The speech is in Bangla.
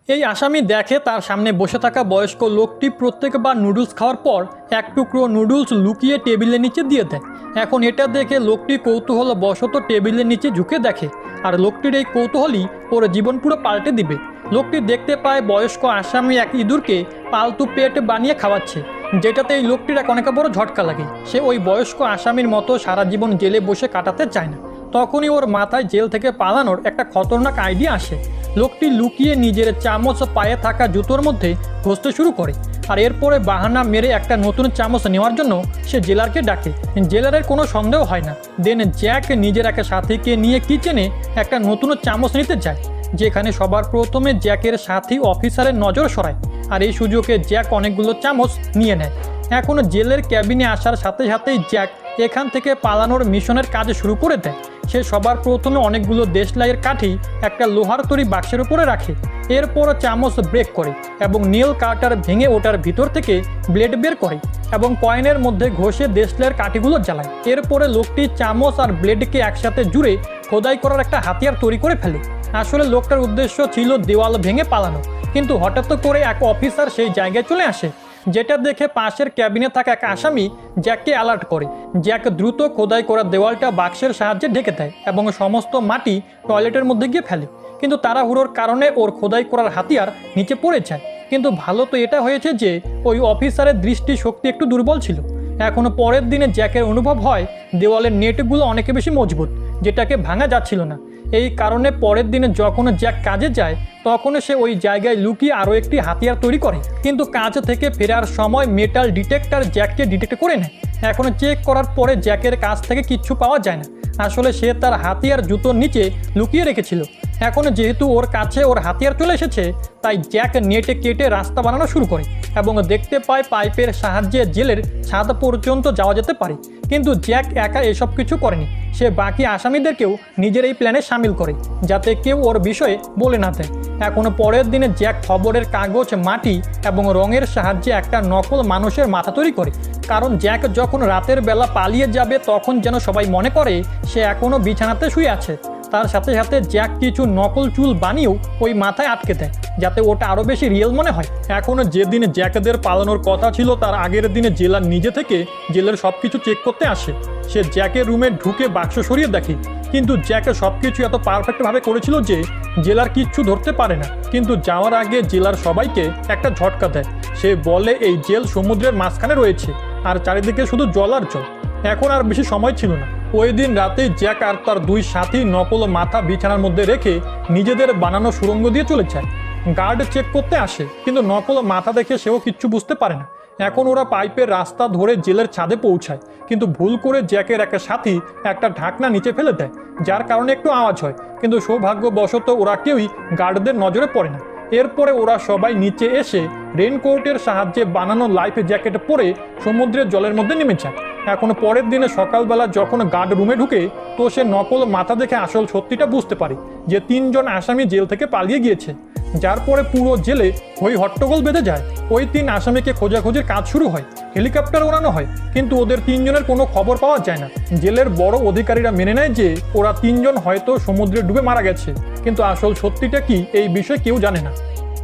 এই আসামি দেখে তার সামনে বসে থাকা বয়স্ক লোকটি প্রত্যেকবার নুডলস খাওয়ার পর এক টুকরো নুডলস লুকিয়ে টেবিলের নিচে দিয়ে দেয়। এখন এটা দেখে লোকটি কৌতূহল বশত টেবিলের নিচে ঝুঁকে দেখে, আর লোকটির এই কৌতূহলই ওর জীবন পুরো পাল্টে দিবে। লোকটি দেখতে পায় বয়স্ক আসামি এক ইঁদুরকে পালতু পেট বানিয়ে খাওয়াচ্ছে, যেটাতে এই লোকটির এক অনেক বড় ঝটকা লাগে। সে ওই বয়স্ক আসামির মতো সারা জীবন জেলে বসে কাটাতে চায় না। তখনই ওর মাথায় জেল থেকে পালানোর একটা খতরনাক আইডিয়া আসে। লোকটি লুকিয়ে নিজের চামচ পায়ে থাকা জুতোর মধ্যে ঘষতে শুরু করে, আর এরপরে বাহানা মেরে একটা নতুন চামচ নেওয়ার জন্য সে জেলারকে ডাকে। জেলারের কোনো সন্দেহ হয় না। দেন জ্যাক নিজের এক সাথীকে নিয়ে কিচেনে একটা নতুন চামচ নিতে যায়, যেখানে সবার প্রথমে জ্যাকের সাথী অফিসারের নজর সরায়, আর এই সুযোগে জ্যাক অনেকগুলো চামচ নিয়ে নেয়। এখন জেলের ক্যাবিনে আসার সাথে সাথেই জ্যাক এখান থেকে পালানোর মিশনের কাজ শুরু করে দেয়। সে সবার প্রথমে অনেকগুলো দেশলাইয়ের কাঠি একটা লোহার তৈরি বাক্সের উপরে রাখে, এরপর চামচ ব্রেক করে এবং নীল কাটার ভেঙে ওটার ভিতর থেকে ব্লেড বের করে এবং কয়েনের মধ্যে ঘষে দেশলাইয়ের কাঠিগুলো জ্বালায়। এরপরে লোকটি চামচ আর ব্লেডকে একসাথে জুড়ে খোদাই করার একটা হাতিয়ার তৈরি করে ফেলে। আসলে লোকটার উদ্দেশ্য ছিল দেওয়াল ভেঙে পালানো, কিন্তু হঠাৎ করে এক অফিসার সেই জায়গায় চলে আসে, যেটা দেখে পাশের ক্যাবিনে থাকা এক আসামি জ্যাককে অ্যালার্ট করে। জ্যাক দ্রুত খোদাই করা দেওয়ালটা বাক্সের সাহায্যে ঢেকে দেয় এবং সমস্ত মাটি টয়লেটের মধ্যে গিয়ে ফেলে, কিন্তু তাড়াহুড়োর কারণে ওর খোদাই করার হাতিয়ার নিচে পড়ে যায়। কিন্তু ভালো তো এটা হয়েছে যে ওই অফিসারের দৃষ্টি শক্তি একটু দুর্বল ছিল। এখনও পরের দিনে জ্যাকের অনুভব হয় দেওয়ালের নেটগুলো অনেক বেশি মজবুত, যেটাকে ভাঙা যাচ্ছিল না। এই কারণে পরের দিনে যখন জ্যাক কাজে যায় তখন সে ওই জায়গায় লুকিয়ে আরও একটি হাতিয়ার তৈরি করে, কিন্তু কাজ থেকে ফেরার সময় মেটাল ডিটেক্টর জ্যাককে ডিটেক্ট করে নেয়। এখন চেক করার পরে জ্যাকের কাছ থেকে কিচ্ছু পাওয়া যায় না। আসলে সে তার হাতিয়ার জুতোর নিচে লুকিয়ে রেখেছিল। এখন যেহেতু ওর কাছে ওর হাতিয়ার চলে এসেছে, তাই জ্যাক নেটে কেটে রাস্তা বানানো শুরু করে এবং দেখতে পায় পাইপের সাহায্যে জেলের ছাদ পর্যন্ত যাওয়া যেতে পারে। কিন্তু জ্যাক একা এসব কিছু করেনি, সে বাকি আসামিদেরকেও নিজের এই প্ল্যানে সামিল করে, যাতে কেউ ওর বিষয়ে বলে না দেয়। এখনো পরের দিনে জ্যাক খবরের কাগজ, মাটি এবং রঙের সাহায্যে একটা নকল মানুষের মাথা তৈরি করে, কারণ জ্যাক যখন রাতের বেলা পালিয়ে যাবে তখন যেন সবাই মনে করে সে এখনও বিছানাতে শুয়ে আছে। তার সাথে সাথে জ্যাক কিছু নকল চুল বানিয়েও ওই মাথায় আটকে দেয়, যাতে ওটা আরও বেশি রিয়েল মনে হয়। এখনও যেদিনে জ্যাকদের পালানোর কথা ছিল তার আগের দিনে জেলার নিজে থেকে জেলের সব কিছু চেক করতে আসে। সে জ্যাকের রুমে ঢুকে বাক্স সরিয়ে দেখে, কিন্তু জ্যাকে সব কিছু এত পারফেক্টভাবে করেছিল যে জেলার কিচ্ছু ধরতে পারে না। কিন্তু যাওয়ার আগে জেলার সবাইকে একটা ঝটকা দেয়। সে বলে এই জেল সমুদ্রের মাঝখানে রয়েছে আর চারিদিকে শুধু জল আর জল। এখন আর বেশি সময় ছিল না। ওই দিন রাতে জ্যাক আর তার দুই সাথী নকল মাথা বিছানার মধ্যে রেখে নিজেদের বানানো সুড়ঙ্গ দিয়ে চলে যায়। গার্ড চেক করতে আসে, কিন্তু নকল মাথা দেখে সেও কিচ্ছু বুঝতে পারে না। এখন ওরা পাইপের রাস্তা ধরে জেলের ছাদে পৌঁছায়, কিন্তু ভুল করে জ্যাকের একটা সাথী একটা ঢাকনা নিচে ফেলে দেয়, যার কারণে একটু আওয়াজ হয়। কিন্তু সৌভাগ্যবশত ওরা কেউই গার্ডদের নজরে পড়ে না। এরপরে ওরা সবাই নিচে এসে রেইনকোটের সাহায্যে বানানো লাইফ জ্যাকেট পরে সমুদ্রের জলের মধ্যে নেমে যায়। এখন পরের দিনে সকালবেলা যখন গার্ড রুমে ঢুকে, তো সে নকল মাথা দেখে আসল সত্যিটা বুঝতে পারে যে 3 জন আসামি জেল থেকে পালিয়ে গিয়েছে, যার পরে পুরো জেলে হই হট্টগোল বেঁধে যায়। ওই 3 আসামিকে খোঁজাখুঁজির কাজ শুরু হয়, হেলিকপ্টার ওড়ানো হয়, কিন্তু ওদের 3 জনের কোনো খবর পাওয়া যায় না। জেলের বড় অধিকারীরা মেনে নেয় যে ওরা 3 জন হয়তো সমুদ্রে ডুবে মারা গেছে, কিন্তু আসল সত্যিটা কি এই বিষয়ে কেউ জানে না।